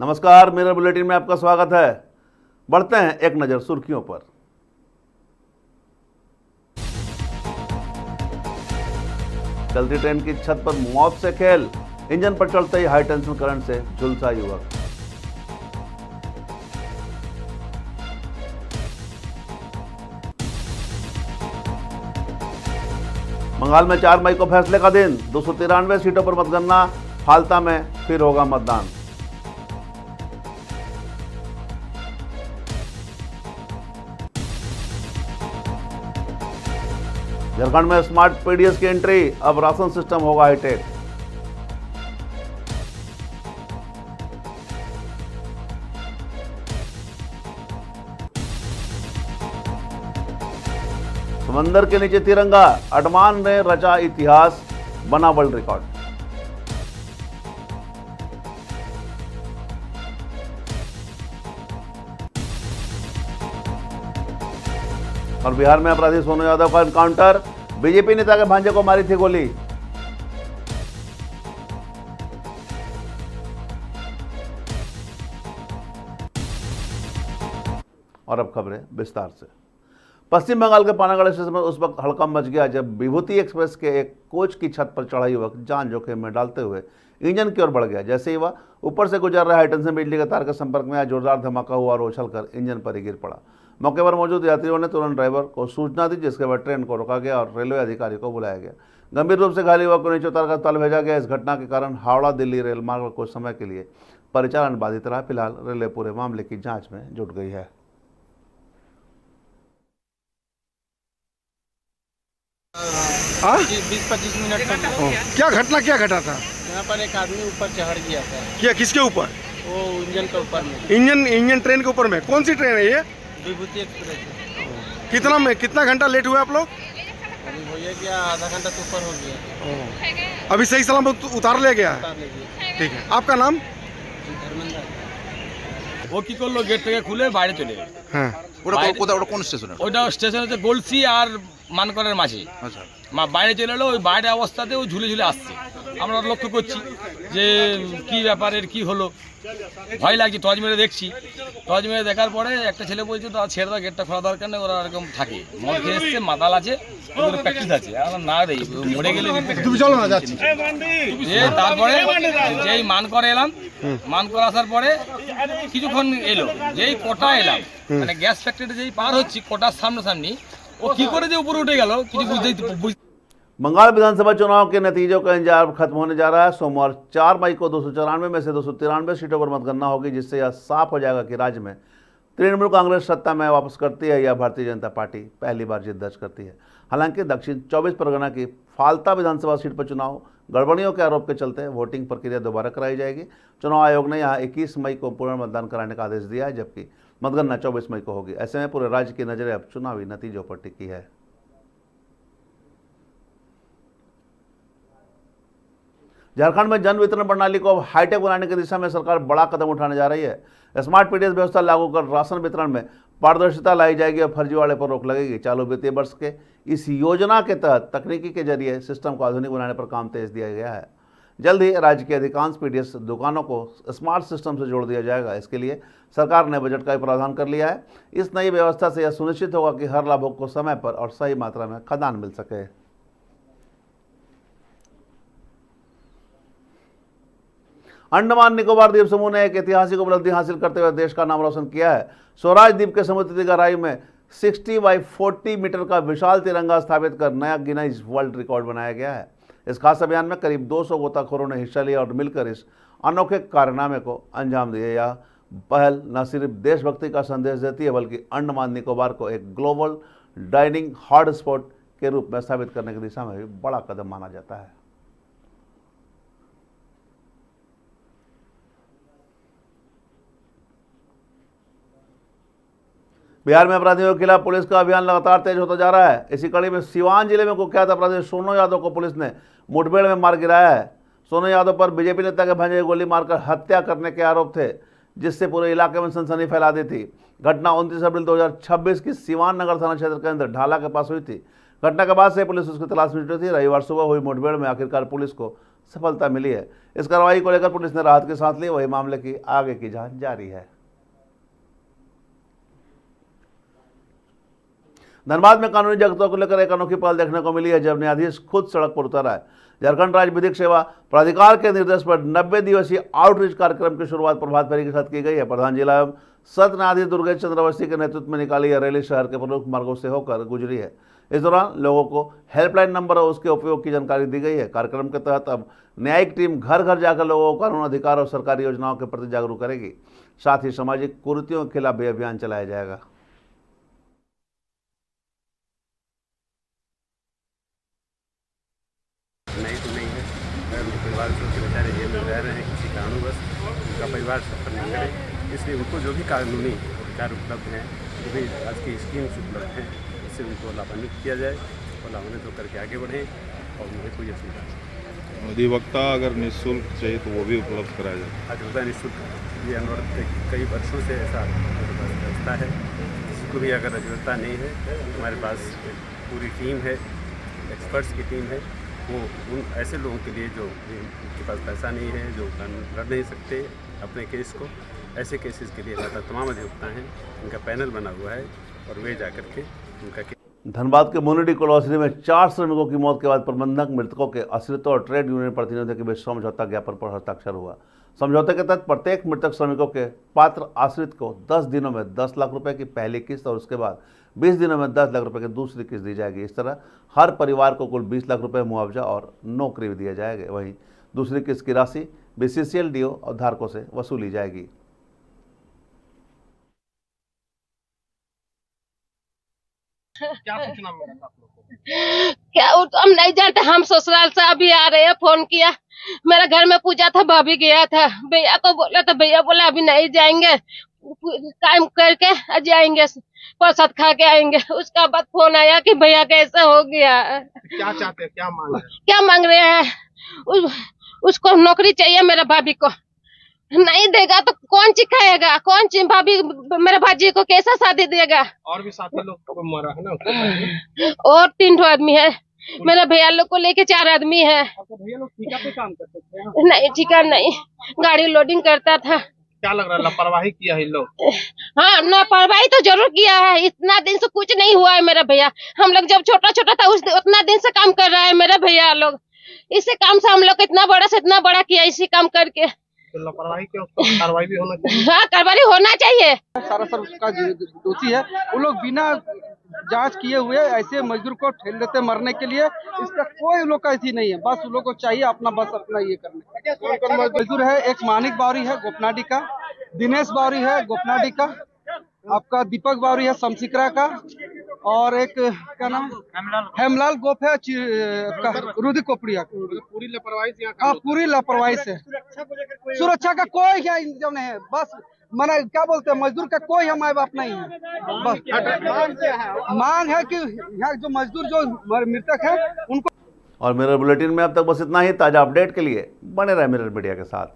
नमस्कार, मेरा बुलेटिन में आपका स्वागत है। बढ़ते हैं एक नजर सुर्खियों पर। चलती ट्रेन की छत पर मौत से खेल, इंजन पर चलते ही हाई टेंशन करंट से झुलसा युवक। बंगाल में 4 मई को फैसले का दिन, 293 सीटों पर मतगणना, फाल्ता में फिर होगा मतदान। झारखंड में स्मार्ट पीडीएस की एंट्री, अब राशन सिस्टम होगा हाईटेक। समंदर के नीचे तिरंगा, अडमान ने रचा इतिहास, बना वर्ल्ड रिकॉर्ड। और बिहार में अपराधी सोनू यादव का एनकाउंटर, बीजेपी नेता के भांजे को मारी थी गोली। और अब खबरें विस्तार से। पश्चिम बंगाल के पानागढ़ स्टेशन में उस वक्त हड़कंप मच गया जब विभूति एक्सप्रेस के एक कोच की छत पर चढ़ा युवक जान जोखिम में डालते हुए इंजन की ओर बढ़ गया। जैसे ही वह ऊपर से गुजर रहे हाईटेंशन बिजली के तार के संपर्क में आया, जोरदार धमाका हुआ और उछलकर इंजन पर ही गिर पड़ा। मौके पर मौजूद यात्रियों ने तुरंत ड्राइवर को सूचना दी, जिसके बाद ट्रेन को रोका गया और रेलवे अधिकारी को बुलाया गया। गंभीर रूप से घायल युवक को नीचे उतारकर अस्पताल भेजा गया। इस घटना के कारण हावड़ा दिल्ली रेल मार्ग कुछ समय के लिए परिचालन बाधित रहा। फिलहाल रेलवे पूरे मामले की जांच में जुट गई है। हाँ? 20-25 मिनट तक क्या घटना क्या घटा था? यहाँ पर एक आदमी ऊपर चढ़ गया था। क्या किसके ऊपर? वो इंजन के ऊपर में। इंजन ट्रेन के ऊपर में? कौन सी ट्रेन है ये? विभूति एक्सप्रेस है। कितना घंटा लेट हुए आप लोग? अभी भैया क्या आधा घंटा तो ऊपर हो गया। अभी सही सलामत उतार ले गया है? उतार लीजिए। ठीक है, आपका नाम? धर्मेंद्र। ও কি করলো, গেট থেকে খুলে বাইরে চলে গেল। হ্যাঁ, ওটা কোন স্টেশনে? ওটা স্টেশন হচ্ছে গোলসি আর মানকরের মাঝে। আচ্ছা, বাইরে চলে এলো। ওই বাইরে অবস্থাতে ও ঝুলে ঝুলে আসছে। আমরা লক্ষ্য করছি যে কি ব্যাপারের কি হলো, ভয় লাগছে। টর্চ মেরে দেখছি, টর্চ মেরে দেখার পরে একটা ছেলে বলছে তো ছেড়ে দাও, গেটটা খোলা দরকার নেই, ওরা এরকম থাকে, মদ খেয়ে এসছে, মাতাল আছে, ওদের প্র্যাকটিস আছে। আমরা না দেই, মরে গেলে তুমি চলো না, যাচ্ছি। তারপরে যেই মান করে এলাম, মান করে আসার পরে কিছুক্ষণ এলো, যেই কোটা এলাম, মানে গ্যাস ফ্যাক্টরি যেই পার হচ্ছি কোটার সামনাসামনি, ও কি করে যে উপরে उठे গেল কিছু বুঝতেই। बंगाल विधानसभा चुनाव के नतीजों का इंतजार खत्म होने जा रहा है। सोमवार 4 मई को 294 में से 293 सीटों पर मतगणना होगी, जिससे यह साफ हो जाएगा कि राज्य में तृणमूल कांग्रेस सत्ता में वापस करती है या भारतीय जनता पार्टी पहली बार जीत दर्ज करती है। हालांकि दक्षिण 24 परगना की फाल्ता विधानसभा सीट पर चुनाव गड़बड़ियों के आरोप के चलते वोटिंग प्रक्रिया दोबारा कराई जाएगी। चुनाव आयोग ने यहाँ 21 मई को पुनर्मतदान कराने का आदेश दिया है, जबकि मतगणना 24 मई को होगी। ऐसे में पूरे राज्य की नजरें अब चुनावी नतीजों पर टिकी है। झारखंड में जन वितरण प्रणाली को अब हाईटेक बनाने की दिशा में सरकार बड़ा कदम उठाने जा रही है। स्मार्ट पीडीएस व्यवस्था लागू कर राशन वितरण में पारदर्शिता लाई जाएगी और फर्जीवाड़े पर रोक लगेगी। चालू वित्तीय वर्ष के इस योजना के तहत तकनीकी के जरिए सिस्टम को आधुनिक बनाने पर काम तेज दिया गया है। जल्द ही राज्य के अधिकांश पीडीएस दुकानों को स्मार्ट सिस्टम से जोड़ दिया जाएगा। इसके लिए सरकार ने बजट का भी प्रावधान कर लिया है। इस नई व्यवस्था से यह सुनिश्चित होगा कि हर लाभुक को समय पर और सही मात्रा में खाद्यान्न मिल सके। अंडमान निकोबार द्वीप समूह ने एक ऐतिहासिक उपलब्धि हासिल करते हुए देश का नाम रोशन किया है। स्वराज द्वीप के समुद्री गहराई में 60 बाई 40 मीटर का विशाल तिरंगा स्थापित कर नया गिनीज वर्ल्ड रिकॉर्ड बनाया गया है। इस खास अभियान में करीब 200 गोताखोरों ने हिस्सा लिया और मिलकर इस अनोखे कारनामे को अंजाम दिए। यह पहल न सिर्फ देशभक्ति का संदेश देती है, बल्कि अंडमान निकोबार को एक ग्लोबल डाइनिंग हॉटस्पॉट के रूप में स्थापित करने की दिशा में भी बड़ा कदम माना जाता है। बिहार में अपराधियों के खिलाफ पुलिस का अभियान लगातार तेज होता जा रहा है। इसी कड़ी में सिवान जिले में कुख्यात अपराधी सोनू यादव को पुलिस ने मुठभेड़ में मार गिराया है। सोनू यादव पर बीजेपी नेता के भांजे गोली मारकर हत्या करने के आरोप थे, जिससे पूरे इलाके में सनसनी फैला दी थी। घटना 29 अप्रैल 2026 की सिवान नगर थाना क्षेत्र के अंदर ढाला के पास हुई थी। घटना के बाद से पुलिस उसकी तलाश में जुटी थी। रविवार सुबह हुई मुठभेड़ में आखिरकार पुलिस को सफलता मिली है। इस कार्रवाई को लेकर पुलिस ने राहत की सांस ली, वही मामले की आगे की जांच जारी है। धनबाद में कानूनी जगतों को लेकर एक अनोखी पहल देखने को मिली है, जब न्यायाधीश खुद सड़क पर उतरा है। झारखंड राज्य विधिक सेवा प्राधिकार के निर्देश पर 90 दिवसीय आउटरीच कार्यक्रम की शुरुआत प्रभात फेरी के साथ की गई है। प्रधान जिला एवं सत्र न्यायाधीश दुर्गेश चंद्र अवस्थी के नेतृत्व में निकाली यह रैली शहर के प्रमुख मार्गों से होकर गुजरी है। इस दौरान लोगों को हेल्पलाइन नंबर और उसके उपयोग की जानकारी दी गई है। कार्यक्रम के तहत अब न्यायिक टीम घर घर जाकर लोगों को कानून अधिकार और सरकारी योजनाओं के प्रति जागरूक करेगी। साथ ही सामाजिक कुरीतियों के खिलाफ भी अभियान चलाया जाएगा। नहीं तो नहीं है, उनके परिवार के बेचारे जेल में रह रहे हैं किसी कारणवश, उनका परिवार सफर नहीं करे, इसलिए उनको जो भी कानूनी अधिकार उपलब्ध हैं, जो भी आज की स्कीम्स उपलब्ध हैं, इससे उनको लाभान्वित किया जाए और लाभान्वित होकर के आगे बढ़ें और उन्हें कोई असुविधा नहीं। अधिवक्ता अगर निःशुल्क चाहिए तो वो भी उपलब्ध कराया जाए। अधिवक्ता निःशुल्क, ये अनवरत कई वर्षों से ऐसा व्यवस्था है। किसी को भी अगर अधिवक्ता नहीं है, हमारे पास पूरी टीम है, एक्सपर्ट्स की टीम है, वो उन ऐसे लोगों के लिए जो उनके पास पैसा नहीं है, जो लड़ नहीं सकते अपने केस को, ऐसे केसेस के लिए तमाम अधिवक्ता हैं, उनका पैनल बना हुआ है और वे जाकर के उनका। धनबाद के मुनिडी कॉलोनी में 4 श्रमिकों की मौत के बाद प्रबंधक मृतकों के आश्रितों और ट्रेड यूनियन प्रतिनिधियों के बीच समझौता ज्ञापन पर हस्ताक्षर हुआ। समझौते के तहत प्रत्येक मृतक श्रमिकों के पात्र आश्रित को 10 दिनों में 10 लाख रुपए की पहली किस्त और उसके बाद 20 दिनों में 10 लाख रुपए की दूसरी किस्त दी जाएगी। इस तरह हर परिवार को कुल 20 लाख रुपए मुआवजा और नौकरी भी दिया जाएगा। वहीं दूसरी किस्त की राशि BCCL DO और धारकों से वसूली जाएगी। क्या सूचना मिला आप लोग को? क्या हम नहीं जानते। हम ससुराल से अभी आ रहे हैं, फोन किया, मेरा घर में पूजा था, भाभी गया था, भैया को बोला तो भैया बोला अभी नहीं जाएंगे, काम करके जाएंगे, प्रसाद खा के आएंगे। उसका बाद फोन आया कि भैया कैसे हो गया। क्या चाहते हैं, क्या मांग रहे हैं? क्या मांग रहे हैं? उसको नौकरी चाहिए, मेरा भाभी को नहीं देगा तो कौन ची खाएगा, कौन ची भाभी मेरे भाजी को कैसा शादी देगा। और भी साथी लोग को मरा है ना? और 3 आदमी है, मेरे भैया लोग को लेके 4 आदमी है। आपके भैया लोग ठेका पे काम करते थे? नहीं ठिका नहीं, गाड़ी लोडिंग करता था। क्या लग रहा है, लापरवाही किया है लोग? हाँ, लापरवाही तो जरूर किया है। इतना दिन से कुछ नहीं हुआ है मेरा भैया। हम लोग जब छोटा छोटा था उतना दिन से काम कर रहा है मेरा भैया लोग। इसी काम से हम लोग इतना बड़ा से इतना बड़ा किया, इसी काम करके। तो लापरवाही के ऊपर कार्रवाई भी होना चाहिए। हाँ, कार्रवाई होना चाहिए। सरासर उसका दोषी है। वो लोग बिना जांच किए हुए ऐसे मजदूर को ठेल देते मरने के लिए। इसका कोई लोग का ऐसी नहीं है, बस उन लोग को चाहिए अपना ये करने। मजदूर है, एक मानिक बावरी है गोपनाडी का, दिनेश बावरी है गोपनाडी का, आपका दीपक बावरी है समसिकरा का, और एक क्या नाम हेमलाल गोप है रुदी कोपड़िया। पूरी लापरवाही से हाँ, पूरी लापरवाही से। सुरक्षा का कोई क्या इंतजाम नहीं है, बस माना क्या बोलते हैं, मजदूर का कोई हमारे बाप नहीं है। बस मांग है कि यहाँ जो मजदूर जो मृतक है उनको। और मिरर बुलेटिन में अब तक बस इतना ही। ताजा अपडेट के लिए बने रहे मिरर मीडिया के साथ।